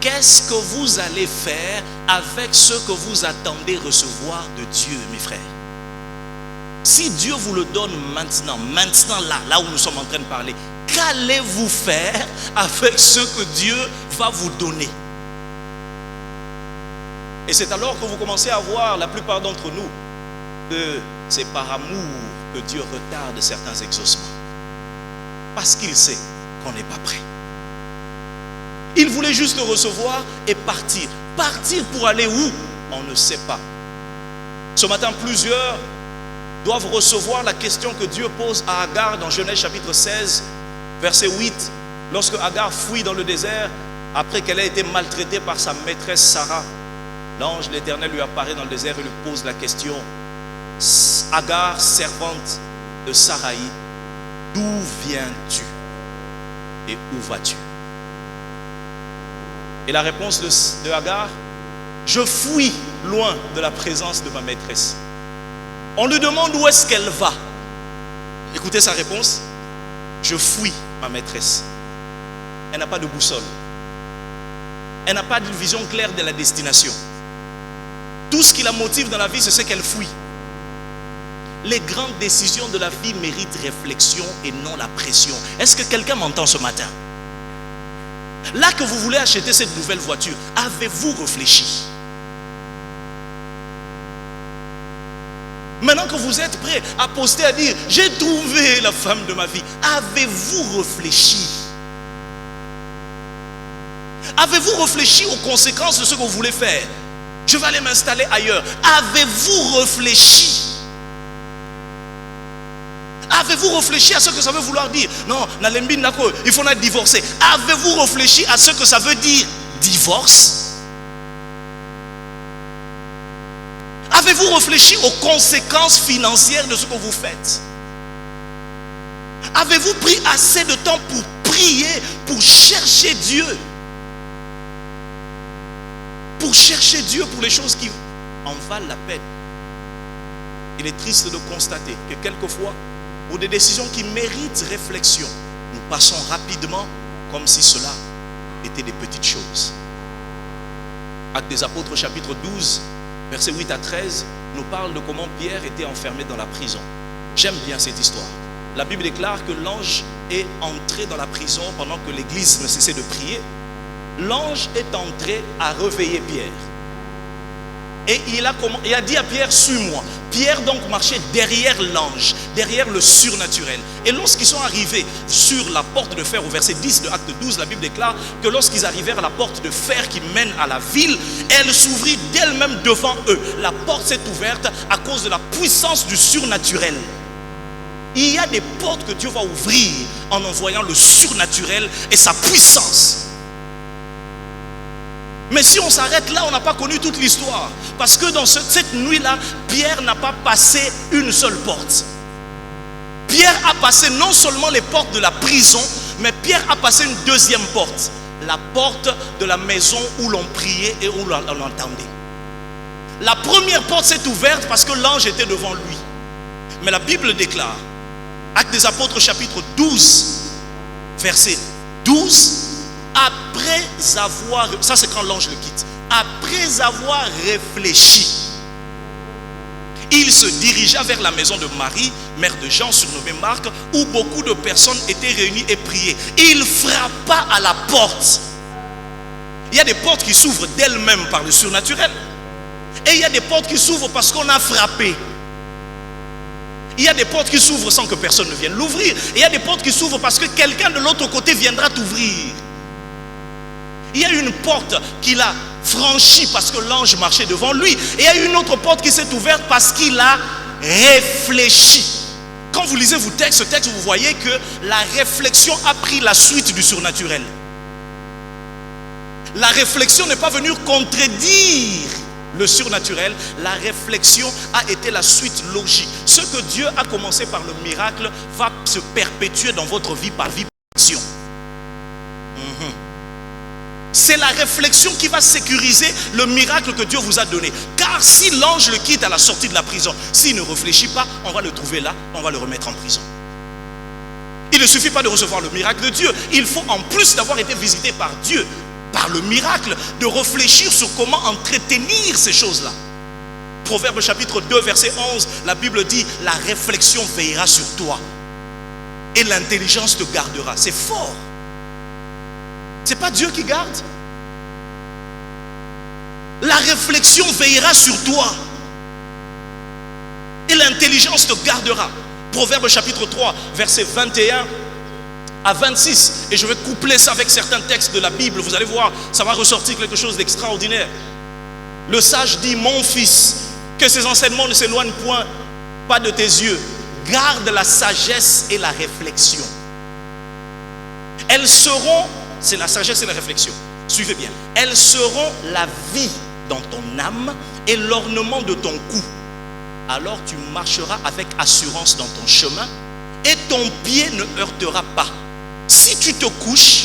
Qu'est-ce que vous allez faire avec ce que vous attendez recevoir de Dieu, mes frères? Si Dieu vous le donne maintenant là où nous sommes en train de parler, qu'allez-vous faire avec ce que Dieu va vous donner? Et c'est alors que vous commencez à voir, la plupart d'entre nous, que c'est par amour que Dieu retarde certains exaucements. Parce qu'il sait qu'on n'est pas prêt. Il voulait juste recevoir et partir. Partir pour aller où? On ne sait pas. Ce matin, plusieurs doivent recevoir la question que Dieu pose à Agar dans Genèse chapitre 16, verset 8. Lorsque Agar fuit dans le désert, après qu'elle ait été maltraitée par sa maîtresse Sarah, l'ange de l'Éternel lui apparaît dans le désert et lui pose la question: Agar, servante de Sarai, d'où viens-tu et où vas-tu? Et la réponse de Agar: je fuis loin de la présence de ma maîtresse. On lui demande où est-ce qu'elle va. Écoutez sa réponse: je fuis ma maîtresse. Elle n'a pas de boussole. Elle n'a pas de vision claire de la destination. Tout ce qui la motive dans la vie, c'est ce qu'elle fuit. Les grandes décisions de la vie méritent réflexion et non la pression. Est-ce que quelqu'un m'entend ce matin? Là que vous voulez acheter cette nouvelle voiture, avez-vous réfléchi? Maintenant que vous êtes prêt à poster, à dire j'ai trouvé la femme de ma vie, avez-vous réfléchi? Avez-vous réfléchi aux conséquences de ce que vous voulez faire? Je vais aller m'installer ailleurs. Avez-vous réfléchi? Avez-vous réfléchi à ce que ça veut vouloir dire? Non, il faut divorcer. Avez-vous réfléchi à ce que ça veut dire divorce? Avez-vous réfléchi aux conséquences financières de ce que vous faites? Avez-vous pris assez de temps pour prier, pour chercher Dieu? Pour chercher Dieu pour les choses qui en valent la peine. il est triste de constater que quelquefois, pour des décisions qui méritent réflexion, nous passons rapidement comme si cela était des petites choses. Actes des Apôtres chapitre 12, versets 8 à 13, nous parle de comment Pierre était enfermé dans la prison. J'aime bien cette histoire. La Bible déclare que l'ange est entré dans la prison pendant que l'église ne cessait de prier. L'ange est entré à réveiller Pierre. Et il a dit à Pierre, suis-moi. Pierre donc marchait derrière l'ange, derrière le surnaturel. Et lorsqu'ils sont arrivés sur la porte de fer, au verset 10 de Acte 12, la Bible déclare que lorsqu'ils arrivèrent à la porte de fer qui mène à la ville, elle s'ouvrit d'elle-même devant eux. La porte s'est ouverte à cause de la puissance du surnaturel. Il y a des portes que Dieu va ouvrir en envoyant le surnaturel et sa puissance. Mais si on s'arrête là, on n'a pas connu toute l'histoire. Parce que dans cette nuit-là, Pierre n'a pas passé une seule porte. Pierre a passé non seulement les portes de la prison, mais Pierre a passé une deuxième porte. La porte de la maison où l'on priait et où l'on entendait. La première porte s'est ouverte parce que l'ange était devant lui. Mais la Bible déclare, Actes des Apôtres chapitre 12, verset 12, après avoir, ça c'est quand l'ange le quitte, après avoir réfléchi, il se dirigea vers la maison de Marie, mère de Jean, surnommée Marc, où beaucoup de personnes étaient réunies et priaient. Il frappa à la porte. Il y a des portes qui s'ouvrent d'elles-mêmes par le surnaturel. Et il y a des portes qui s'ouvrent parce qu'on a frappé. Il y a des portes qui s'ouvrent sans que personne ne vienne l'ouvrir. Et il y a des portes qui s'ouvrent parce que quelqu'un de l'autre côté viendra t'ouvrir. Il y a une porte qu'il a franchie parce que l'ange marchait devant lui. Et il y a une autre porte qui s'est ouverte parce qu'il a réfléchi. Quand vous lisez ce texte, vous voyez que la réflexion a pris la suite du surnaturel. La réflexion n'est pas venue contredire le surnaturel. La réflexion a été la suite logique. Ce que Dieu a commencé par le miracle va se perpétuer dans votre vie par vibration. C'est la réflexion qui va sécuriser le miracle que Dieu vous a donné. Car si l'ange le quitte à la sortie de la prison, s'il ne réfléchit pas, on va le trouver là, on va le remettre en prison. Il ne suffit pas de recevoir le miracle de Dieu. Il faut, en plus d'avoir été visité par Dieu, par le miracle, de réfléchir sur comment entretenir ces choses-là. Proverbe chapitre 2, verset 11, la Bible dit, la réflexion veillera sur toi et l'intelligence te gardera. C'est fort. C'est pas Dieu qui garde. La réflexion veillera sur toi et l'intelligence te gardera. Proverbe chapitre 3, verset 21 à 26. Et je vais coupler ça avec certains textes de la Bible. Vous allez voir, ça va ressortir quelque chose d'extraordinaire. Le sage dit, mon fils, que ces enseignements ne s'éloignent point pas de tes yeux. Garde la sagesse et la réflexion. Elles seront, c'est la sagesse et la réflexion. Suivez bien. Elles seront la vie dans ton âme et l'ornement de ton cou. Alors tu marcheras avec assurance dans ton chemin et ton pied ne heurtera pas. Si tu te couches,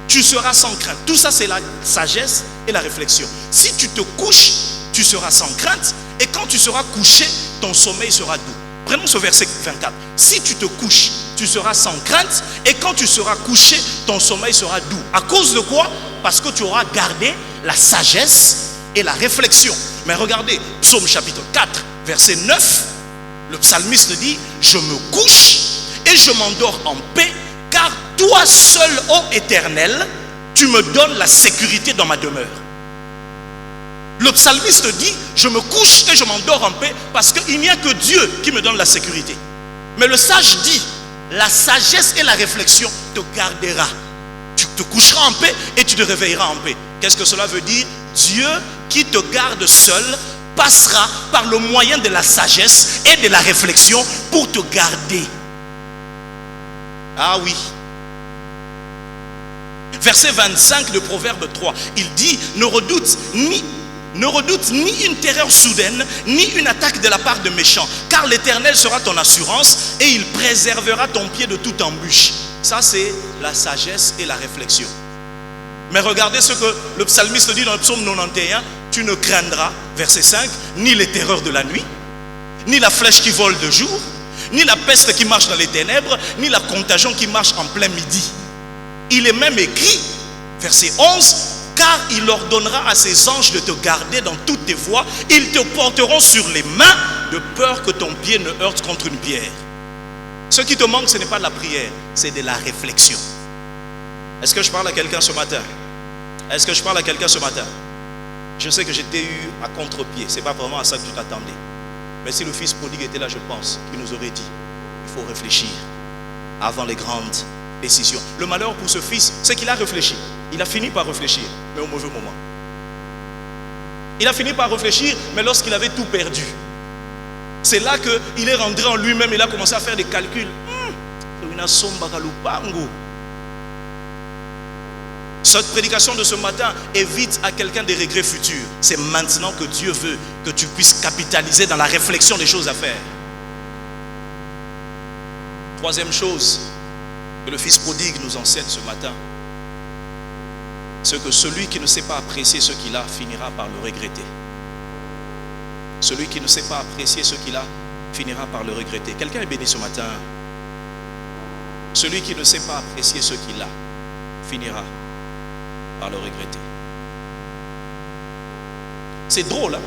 tu seras sans crainte. Tout ça, c'est la sagesse et la réflexion. Si tu te couches, tu seras sans crainte. Et quand tu seras couché, ton sommeil sera doux. Prenons ce verset 24. Si tu te couches, tu seras sans crainte. Et quand tu seras couché, ton sommeil sera doux. À cause de quoi? Parce que tu auras gardé la sagesse et la réflexion. Mais regardez, Psaume chapitre 4, verset 9. Le psalmiste dit, je me couche et je m'endors en paix. Car toi seul, ô Éternel, tu me donnes la sécurité dans ma demeure. Le psalmiste dit, je me couche et je m'endors en paix parce qu'il n'y a que Dieu qui me donne la sécurité. Mais le sage dit, la sagesse et la réflexion te gardera. Tu te coucheras en paix et tu te réveilleras en paix. Qu'est-ce que cela veut dire? Dieu qui te garde seul passera par le moyen de la sagesse et de la réflexion pour te garder. Ah oui. Verset 25 de Proverbe 3, il dit, ne redoute ni une terreur soudaine, ni une attaque de la part de méchants, car l'Éternel sera ton assurance et il préservera ton pied de toute embûche. Ça, c'est la sagesse et la réflexion. Mais regardez ce que le psalmiste dit dans le psaume 91, tu ne craindras, verset 5, ni les terreurs de la nuit, ni la flèche qui vole de jour, ni la peste qui marche dans les ténèbres, ni la contagion qui marche en plein midi. Il est même écrit, verset 11, car il ordonnera à ses anges de te garder dans toutes tes voies, ils te porteront sur les mains, de peur que ton pied ne heurte contre une pierre. Ce qui te manque, ce n'est pas de la prière, c'est de la réflexion. Est-ce que je parle à quelqu'un ce matin? Est-ce que je parle à quelqu'un ce matin? Je sais que j'étais eu à contre-pied, ce n'est pas vraiment à ça que tu t'attendais. Mais si le fils prodigue était là, je pense qu'il nous aurait dit, il faut réfléchir avant les grandes décisions. Le malheur pour ce fils, c'est qu'il a réfléchi. Il a fini par réfléchir, mais au mauvais moment. Il a fini par réfléchir, mais lorsqu'il avait tout perdu. C'est là qu'il est rentré en lui-même, il a commencé à faire des calculs. Cette prédication de ce matin évite à quelqu'un des regrets futurs. C'est maintenant que Dieu veut que tu puisses capitaliser dans la réflexion des choses à faire. Troisième chose que le fils prodigue nous enseigne ce matin, c'est que celui qui ne sait pas apprécier ce qu'il a finira par le regretter. Celui qui ne sait pas apprécier ce qu'il a finira par le regretter. Quelqu'un est béni ce matin. Celui qui ne sait pas apprécier ce qu'il a finira par le regretter. C'est drôle, hein?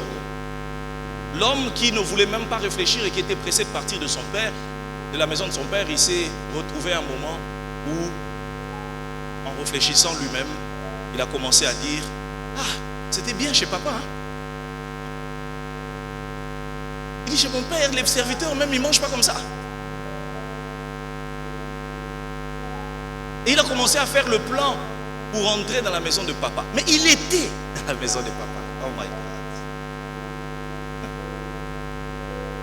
L'homme qui ne voulait même pas réfléchir et qui était pressé de partir de son père, de la maison de son père, il s'est retrouvé à un moment où, en réfléchissant lui-même, il a commencé à dire, ah, c'était bien chez papa, hein? Il dit, chez mon père, les serviteurs même, ils ne mangent pas comme ça. Et il a commencé à faire le plan pour entrer dans la maison de papa. Mais il était dans la maison de papa. Oh my God.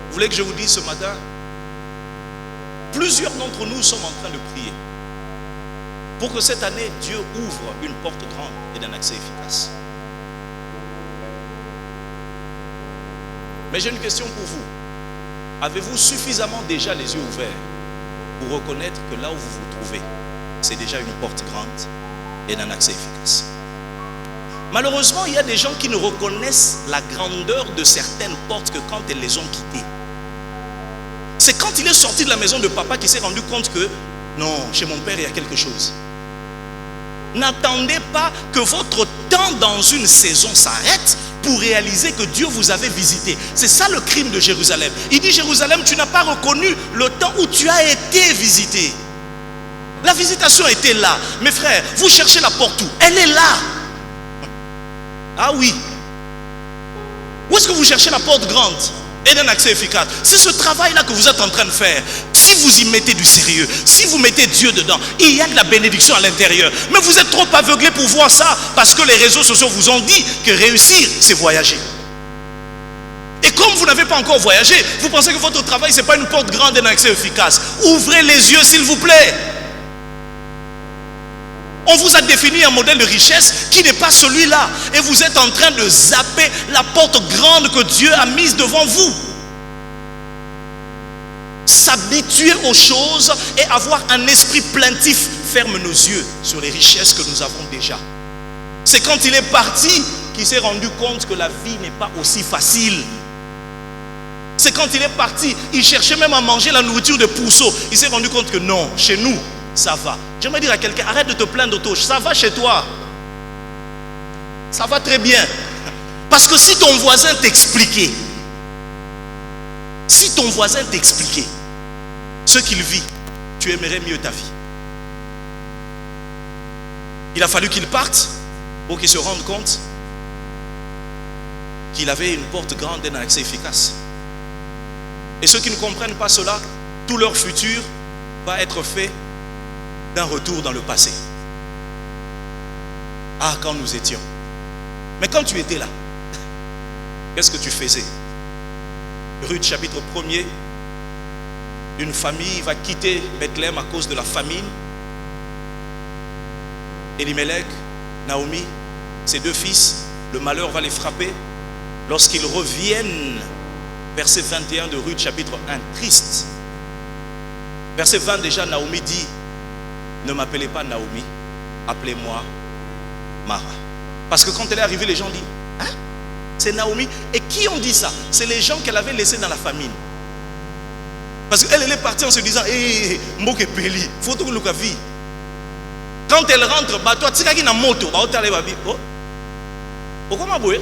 Vous voulez que je vous dise ce matin, plusieurs d'entre nous sommes en train de prier pour que cette année, Dieu ouvre une porte grande et d'un accès efficace. Mais j'ai une question pour vous. Avez-vous suffisamment déjà les yeux ouverts pour reconnaître que là où vous vous trouvez, c'est déjà une porte grande et d'un accès efficace? Malheureusement, il y a des gens qui ne reconnaissent la grandeur de certaines portes que quand elles les ont quittées. C'est quand il est sorti de la maison de papa qu'il s'est rendu compte que non, chez mon père il y a quelque chose. N'attendez pas que votre temps dans une saison s'arrête pour réaliser que Dieu vous avait visité. C'est ça le crime de Jérusalem. Il dit, Jérusalem, tu n'as pas reconnu le temps où tu as été visité. La visitation était là. Mes frères, vous cherchez la porte où? Elle est là. Ah oui. Où est-ce que vous cherchez la porte grande et d'un accès efficace? C'est ce travail-là que vous êtes en train de faire. Si vous y mettez du sérieux, si vous mettez Dieu dedans, il y a de la bénédiction à l'intérieur. Mais vous êtes trop aveuglés pour voir ça parce que les réseaux sociaux vous ont dit que réussir, c'est voyager. Et comme vous n'avez pas encore voyagé, vous pensez que votre travail, ce n'est pas une porte grande et d'un accès efficace. Ouvrez les yeux, s'il vous plaît. On vous a défini un modèle de richesse qui n'est pas celui-là. Et vous êtes en train de zapper la porte grande que Dieu a mise devant vous. S'habituer aux choses et avoir un esprit plaintif ferme nos yeux sur les richesses que nous avons déjà. C'est quand il est parti qu'il s'est rendu compte que la vie n'est pas aussi facile. C'est quand il est parti, il cherchait même à manger la nourriture de pourceaux. Il s'est rendu compte que non, chez nous, ça va. J'aimerais dire à quelqu'un, arrête de te plaindre d'auto, ça va chez toi. Ça va très bien. Parce que si ton voisin t'expliquait, ce qu'il vit, tu aimerais mieux ta vie. Il a fallu qu'il parte pour qu'il se rende compte qu'il avait une porte grande et un accès efficace. Et ceux qui ne comprennent pas cela, tout leur futur va être fait d'un retour dans le passé. Ah, quand nous étions. Mais quand tu étais là, qu'est-ce que tu faisais? Ruth chapitre 1er, une famille va quitter Bethléem à cause de la famine. Elimelech, Naomi, ses deux fils, le malheur va les frapper. Lorsqu'ils reviennent, verset 21 de Ruth chapitre 1, triste. Verset 20 déjà, Naomi dit, ne m'appelez pas Naomi, appelez-moi Mara. Parce que quand elle est arrivée, les gens disent, hein? C'est Naomi. Et qui ont dit ça? C'est les gens qu'elle avait laissés dans la famine. Parce qu'elle est partie en se disant, hé, Mboke Peli, faut tout le vie. Quand elle rentre, bah toi, tu sais qu'il y a une moto, bah tu vas dire, oh, comment bouer?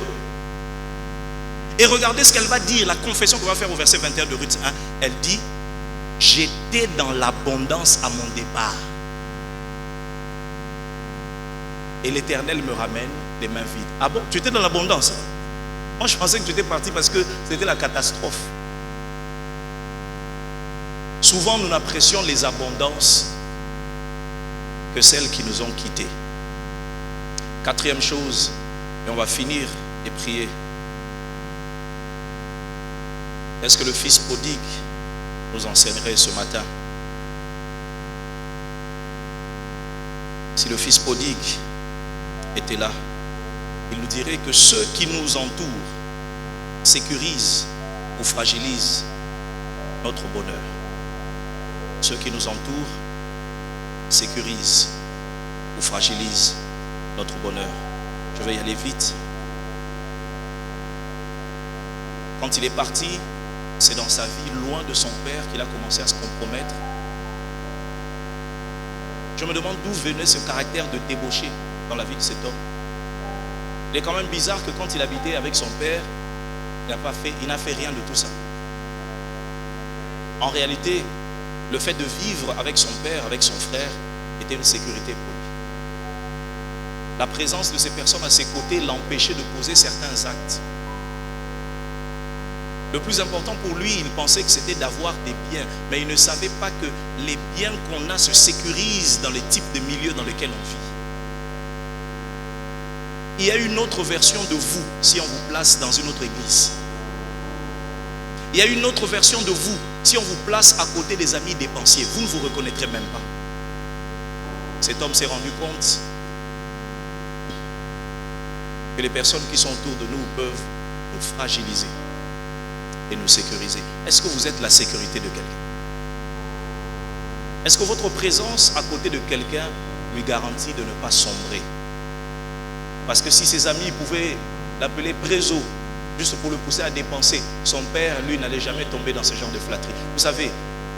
Et regardez ce qu'elle va dire, la confession qu'on va faire au verset 21 de Ruth 1. Elle dit, j'étais dans l'abondance à mon départ. Et l'Éternel me ramène les mains vides. Ah bon, tu étais dans l'abondance? Moi, je pensais que tu étais parti parce que c'était la catastrophe. Souvent, nous n'apprécions les abondances que celles qui nous ont quittés. Quatrième chose, et on va finir et prier. Est-ce que le fils prodigue nous enseignerait ce matin? Si le fils prodigue était là, il nous dirait que ceux qui nous entourent sécurisent ou fragilisent notre bonheur. Ceux qui nous entourent sécurisent ou fragilisent notre bonheur. Je vais y aller vite. Quand il est parti, c'est dans sa vie loin de son père qu'il a commencé à se compromettre. Je me demande d'où venait ce caractère de débauché dans la vie de cet homme. Il est quand même bizarre que quand il habitait avec son père, il n'a fait rien de tout ça. En réalité, le fait de vivre avec son père, avec son frère, était une sécurité pour lui. La présence de ces personnes à ses côtés l'empêchait de poser certains actes. Le plus important pour lui, il pensait que c'était d'avoir des biens, mais il ne savait pas que les biens qu'on a se sécurisent dans les types de milieux dans lesquels on vit. Il y a une autre version de vous si on vous place dans une autre église. Il y a une autre version de vous si on vous place à côté des amis dépensiers. Vous ne vous reconnaîtrez même pas. Cet homme s'est rendu compte que les personnes qui sont autour de nous peuvent nous fragiliser et nous sécuriser. Est-ce que vous êtes la sécurité de quelqu'un? Est-ce que votre présence à côté de quelqu'un lui garantit de ne pas sombrer? Parce que si ses amis pouvaient l'appeler préso, juste pour le pousser à dépenser, son père, lui, n'allait jamais tomber dans ce genre de flatterie. Vous savez,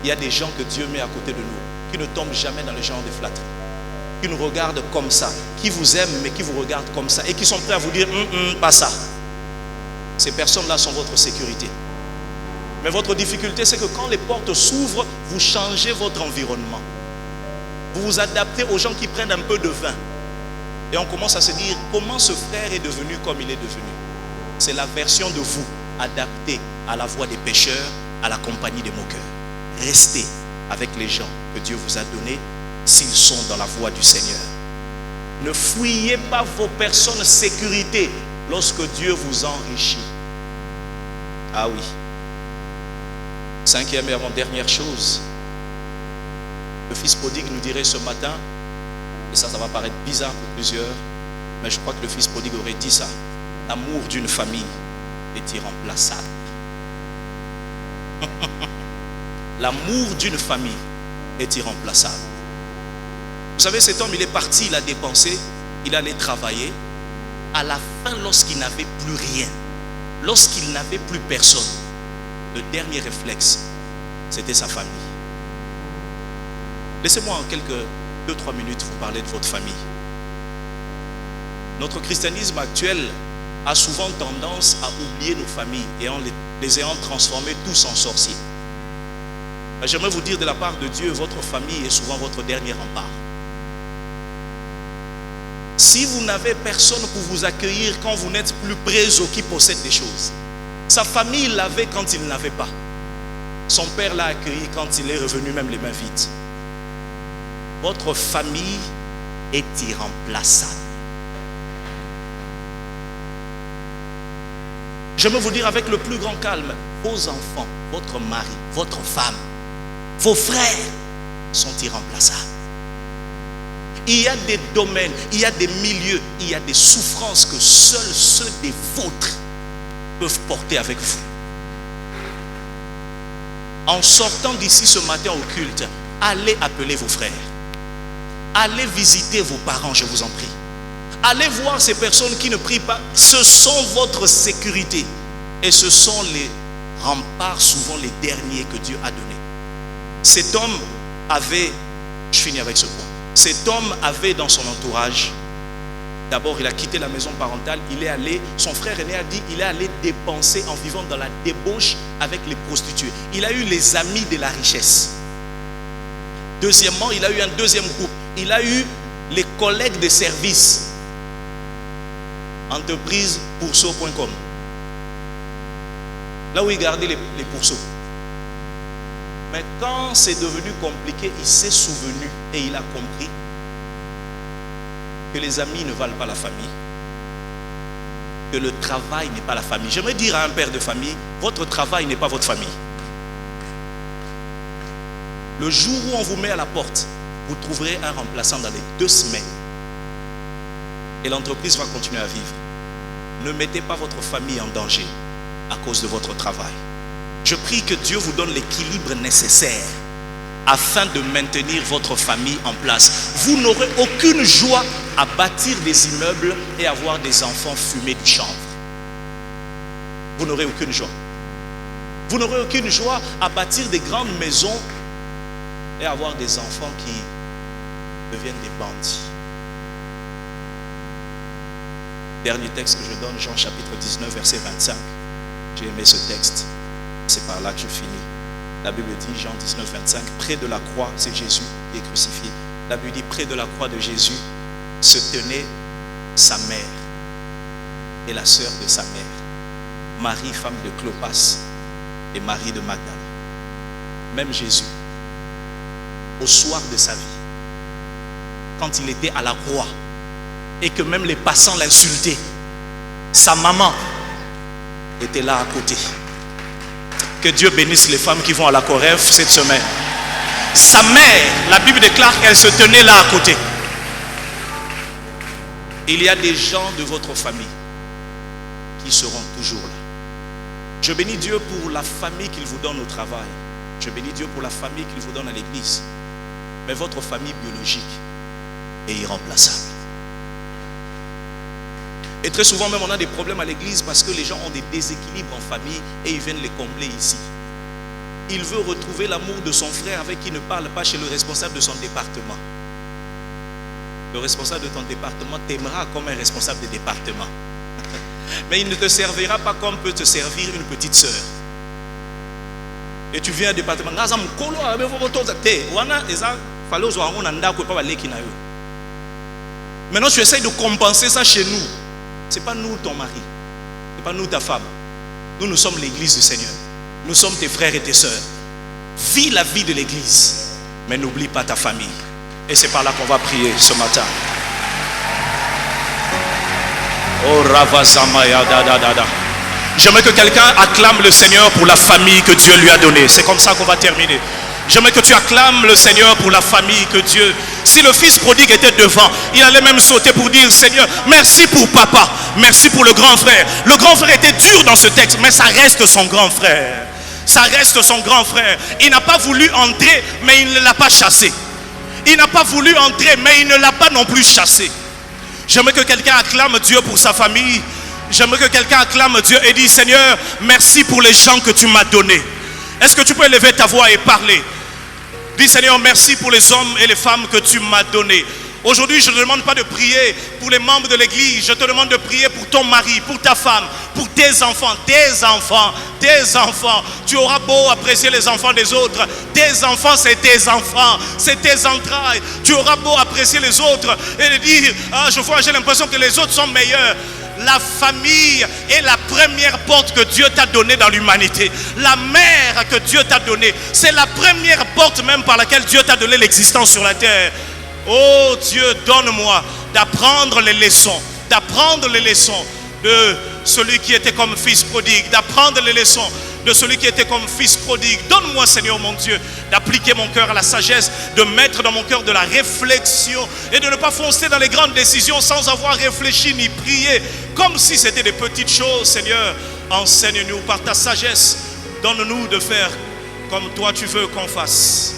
il y a des gens que Dieu met à côté de nous, qui ne tombent jamais dans le genre de flatterie, qui nous regardent comme ça, qui vous aiment, mais qui vous regardent comme ça, et qui sont prêts à vous dire, pas ça. Ces personnes-là sont votre sécurité. Mais votre difficulté, c'est que quand les portes s'ouvrent, vous changez votre environnement. Vous vous adaptez aux gens qui prennent un peu de vin. Et on commence à se dire, comment ce frère est devenu comme il est devenu? C'est la version de vous, adaptée à la voix des pécheurs, à la compagnie des moqueurs. Restez avec les gens que Dieu vous a donnés, s'ils sont dans la voie du Seigneur. Ne fouillez pas vos personnes sécurité lorsque Dieu vous enrichit. Ah oui. Cinquième et avant-dernière chose, le fils prodigue nous dirait ce matin, et ça va paraître bizarre pour plusieurs, mais je crois que le fils prodigue aurait dit ça: l'amour d'une famille est irremplaçable. L'amour d'une famille est irremplaçable. Vous savez, cet homme, il est parti, il a dépensé, il allait travailler. À la fin, lorsqu'il n'avait plus rien, lorsqu'il n'avait plus personne, le dernier réflexe, c'était sa famille. Laissez-moi en quelques 2-3 minutes vous parler de votre famille. Notre christianisme actuel a souvent tendance à oublier nos familles et en les ayant transformés tous en sorciers. J'aimerais vous dire de la part de Dieu, votre famille est souvent votre dernier rempart. Si vous n'avez personne pour vous accueillir quand vous n'êtes plus préso qui possède des choses, sa famille l'avait quand il n'avait pas. Son père l'a accueilli quand il est revenu même les mains vides. Votre famille est irremplaçable. Je veux vous dire avec le plus grand calme, vos enfants, votre mari, votre femme, vos frères sont irremplaçables. Il y a des domaines, il y a des milieux, il y a des souffrances que seuls ceux des vôtres peuvent porter avec vous. En sortant d'ici ce matin au culte, allez appeler vos frères. Allez visiter vos parents, je vous en prie. Allez voir ces personnes qui ne prient pas. Ce sont votre sécurité. Et ce sont les remparts, souvent les derniers que Dieu a donnés. Cet homme avait, je finis avec ce point, cet homme avait dans son entourage, d'abord il a quitté la maison parentale, il est allé, son frère aîné a dit, il est allé dépenser en vivant dans la débauche avec les prostituées. Il a eu les amis de la richesse. Deuxièmement, il a eu un deuxième groupe. Il a eu les collègues de service. Entreprise pourceau.com. Là où il gardait les pourceaux. Mais quand c'est devenu compliqué, il s'est souvenu et il a compris que les amis ne valent pas la famille. Que le travail n'est pas la famille. J'aimerais dire à un père de famille, votre travail n'est pas votre famille. Le jour où on vous met à la porte, vous trouverez un remplaçant dans les 2 semaines. Et l'entreprise va continuer à vivre. Ne mettez pas votre famille en danger à cause de votre travail. Je prie que Dieu vous donne l'équilibre nécessaire afin de maintenir votre famille en place. Vous n'aurez aucune joie à bâtir des immeubles et à voir des enfants fumer du chanvre. Vous n'aurez aucune joie. Vous n'aurez aucune joie à bâtir des grandes maisons et à voir des enfants qui deviennent des bandits. Dernier texte que je donne, Jean chapitre 19, verset 25. J'ai aimé ce texte. C'est par là que je finis. La Bible dit, Jean 19, 25, près de la croix, c'est Jésus qui est crucifié. La Bible dit, près de la croix de Jésus se tenait sa mère et la sœur de sa mère, Marie, femme de Clopas, et Marie de Magdala. Même Jésus, au soir de sa vie, quand il était à la croix, et que même les passants l'insultaient, sa maman était là à côté. Que Dieu bénisse les femmes qui vont à la Corève cette semaine. Sa mère, la Bible déclare qu'elle se tenait là à côté. Il y a des gens de votre famille qui seront toujours là. Je bénis Dieu pour la famille qu'il vous donne au travail. Je bénis Dieu pour la famille qu'il vous donne à l'église. Mais votre famille biologique est irremplaçable. Et très souvent même on a des problèmes à l'église parce que les gens ont des déséquilibres en famille et ils viennent les combler ici. Il veut retrouver l'amour de son frère avec qui il ne parle pas chez le responsable de son département. Le responsable de ton département t'aimera comme un responsable de département. Mais il ne te servira pas comme peut te servir une petite sœur. Et tu viens à un département. Maintenant tu essayes de compenser ça chez nous. Ce n'est pas nous ton mari, ce n'est pas nous ta femme. Nous sommes l'église du Seigneur. Nous sommes tes frères et tes sœurs. Vis la vie de l'église, mais n'oublie pas ta famille. Et c'est par là qu'on va prier ce matin. Oh Ravazamaya da da da da. J'aimerais que quelqu'un acclame le Seigneur pour la famille que Dieu lui a donnée. C'est comme ça qu'on va terminer. J'aimerais que tu acclames le Seigneur pour la famille que Dieu... Si le fils prodigue était devant, il allait même sauter pour dire, Seigneur, merci pour papa, merci pour le grand frère. Le grand frère était dur dans ce texte, mais ça reste son grand frère. Ça reste son grand frère. Il n'a pas voulu entrer, mais il ne l'a pas chassé. Il n'a pas voulu entrer, mais il ne l'a pas non plus chassé. J'aimerais que quelqu'un acclame Dieu pour sa famille. J'aimerais que quelqu'un acclame Dieu et dit, Seigneur, merci pour les gens que tu m'as donnés. Est-ce que tu peux élever ta voix et parler? Dis, Seigneur, merci pour les hommes et les femmes que tu m'as donnés. Aujourd'hui, je ne te demande pas de prier pour les membres de l'église. Je te demande de prier pour ton mari, pour ta femme, pour tes enfants, tes enfants, tes enfants. Tu auras beau apprécier les enfants des autres. Tes enfants, c'est tes enfants, c'est tes entrailles. Tu auras beau apprécier les autres et dire, ah, j'ai l'impression que les autres sont meilleurs. La famille est la première porte que Dieu t'a donnée dans l'humanité. La mère que Dieu t'a donnée, c'est la première porte même par laquelle Dieu t'a donné l'existence sur la terre. Oh Dieu, donne-moi d'apprendre les leçons de celui qui était comme fils prodigue, d'apprendre les leçons de celui qui était comme fils prodigue. Donne-moi, Seigneur mon Dieu, d'appliquer mon cœur à la sagesse, de mettre dans mon cœur de la réflexion et de ne pas foncer dans les grandes décisions sans avoir réfléchi ni prié, comme si c'était des petites choses. Seigneur, enseigne-nous par ta sagesse. Donne-nous de faire comme toi tu veux qu'on fasse.